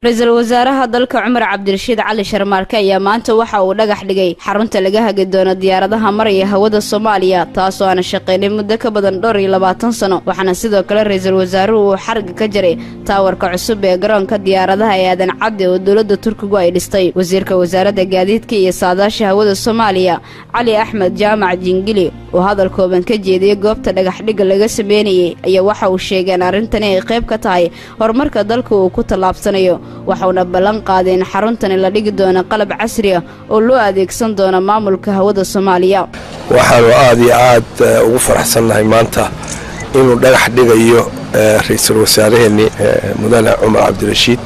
رئيسل وزراء dalka Umar Cabdirashiid Cali Sharmaarke ayaa maanta waxa uu dhagax dhigay xarunta laga hagi doono diyaaradaha maraya hawada Soomaaliya taasoo aan shaqeynay muddo ka badan 22 sano waxaana sidoo kale ra'iisul wasaaruhu uu xarga ka jaray taawarka cusub ee garoonka diyaaradaha ee Aadan Cabdi oo dawladda Turkigu ay dhistay wasiirka wasaaradda gaadiidka iyo saadaasha hawada Soomaaliya Cali Axmed Jaamac Jingili oo hadal kooban ka jeediyay goobta dhagax dhiga laga sameeyay ayaa waxa uu sheegay in arrintan ay qayb ka tahay horumarka dalka uu ku talaabsanayo waxaana ballan qaadeen xaruntan la dhigi doono qalab casri ah oo loo adeegsan doono maamulka hawada Soomaaliya waxaanu aad ugu faraxsanahay maanta inuu dhagax dhigayo raiisul wasaaraheeni mudane Umar Cabdirashiid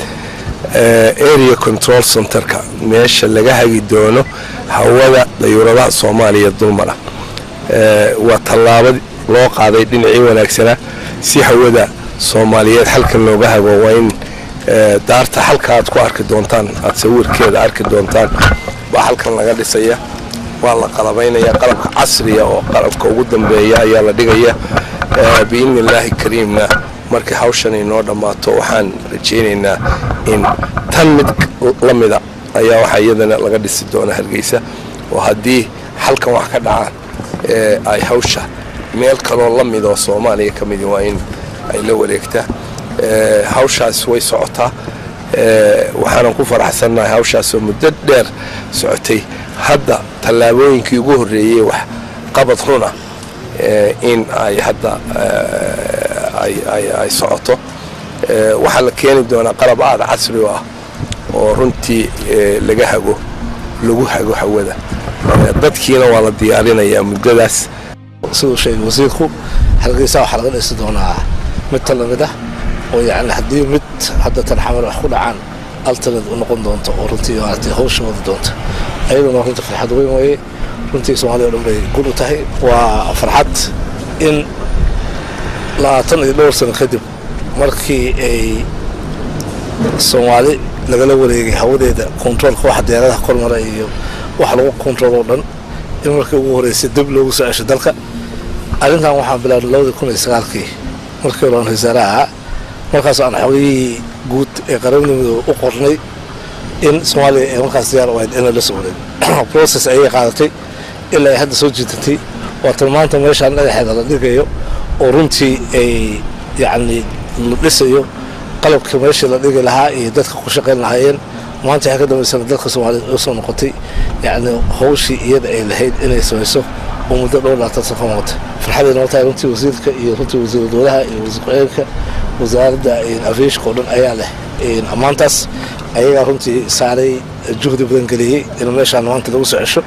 area control centerka meesha laga hagi doono hawada dayuuradaha Soomaaliya dulmara waa tallaabo loo qaaday dhinacii wanaagsan si hawada Soomaaliyeed halkan looga hago wayn daarta halka aad ku arki doontaan aad sawirkeeda arki doontaan baa halkan laga dhisaya waa la qalabaynaya qalabka casriga oo qalabka ugu dambeeya ayaa la dhigaya biidnillaahi kariimna markii hawshan inoo dhamaato waxaan rajaynaynaa in tan mid la mid ayaa waxa iyadana laga dhisi doona Hargeysa oo hadii halkan wax ka dhacaan ay hawsha meel kale la mid oo Soomaaliya ka mid waa in ay la wareegtaa hawshaas way socotaa waxaan ku faraxsanahay hawshaas oo muddo dheer socotay hadda tallaabooyinkii ugu horeeyay wax qabad runa in ay hadda ay socoto waxa la keeni doona qalab aad casri ah oo runtii lagu hago hawada dadkiina waa la diyaarinayaa muddadaas sidoo sheegay wasiirku Hargeysa waxa laga dhisi doonaa mid talamida oo yaani hadii mid hadda tan xamar wax ku dhacaan alternate u noqon doonto oo runtii waatay hawsha wada doonto ayadoo runtii farxad weyn way runtii Soomaaliya oo dhan bay ku tahay waa farxad in la tan iyo dhowr sano kadib markii ay Soomaali laga wareegay hawadeeda controlka waxa diyaaradaha kormara iyo wax lagu control oo dhan in markii ugu horeysay dib loogu soo ceshay dalka arrintan waxaan bilaabay 2009 markii uu wasaaraha markaas aan xawii guud ee qaranimada u qornay in Soomaaliya ay markaas diyaar u ahayd in la soo wareego process ay qaadatay ilaa hadda soo jiitay waa tilmaanta meeshaan dhagaxda la dhigayo oo runtii ay yaani la dhisayo qalabka meesha la dhigi lahaa iyo dadka ku shaqeyn lahaayeen maanta waxa ka dambeeyay dalka Soomaaliya oo soo noqotay yaani hawshii iyada ay lahayd inay samayso ومدة دولة تصفمت في الحالة نوتها رنتي وزيرك رنتي وزير دولها وزيرك وزارة الأفيش قولن أياله إن أمانتس أيها رنتي ساري جهد بدنقليه إنه ماشي عن وانت دوس عشر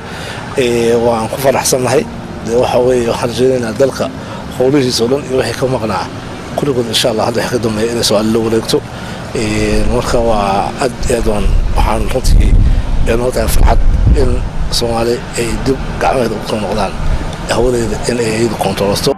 وعن كفر أحسن هاي وحوي وحرجينا دلقة خوليه سولن يروح يكون مقنع كل إن شاء الله هذا يخدم إن سؤال لو لقيته مركب وعد يدون وحن رنتي نوتها في الحد إن Soomaali ay dib gacmaheeda u noqdaan hawadeeda in ay kontrolsto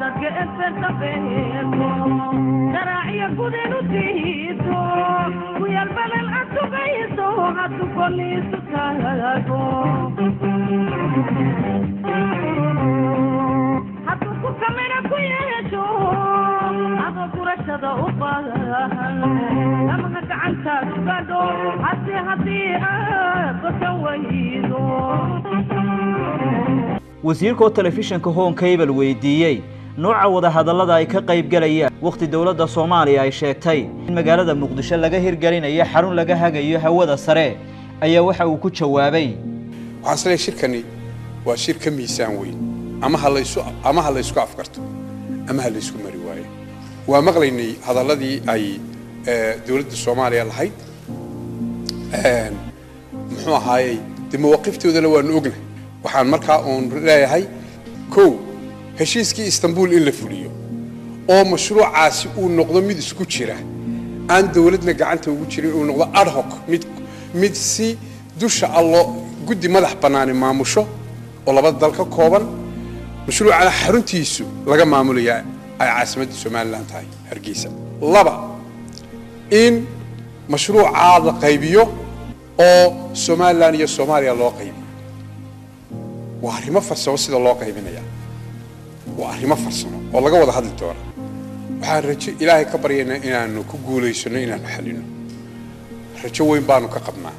wasiirka telefishinka Home Cable weydiiyay nooca wada hadallada ay ka qayb galayaan waqti dawladda Soomaaliya ay sheegtay in magaalada Muqdisho laga hirgelinayo xarun laga hagayo hawada sare ayaa waxa uu ku jawaabay waxaan shirkani waa shirka miisaan weyn ama ha la isku afkarto ama ha la isku mari waayo waa maqlaynay hadalladii ay dawladda Soomaaliya lahayd muxuu ahaayay dimowaqiftooda waan ognahay waxaan markaa oon leeyahay koow heshiiskii Istanbul in la fuliyo oo mashruucaasi uu noqdo mid isku jira aan dawladna gacanta ugu jirin uu noqdo ad hoc mid si dusha allo guddi madax bannaan maamusho oo labada dal ka kooban mashruuca xaruntiisu laga maamulayaa ay caasimadda Soomaaliland tahay Hargeysa laba in mashruuca la qaybiyo oo Soomaaliland iyo Soomaaliya loo qaybiyo waa arrimo farsamo sida loo qaybinaya waa arrimo farsamo oo laga wada hadli doono waxaan rajo Ilaahay ka baryaynaa inaanu ku guuleysano inaanu xalino rajo weyn baanu ka qabnaa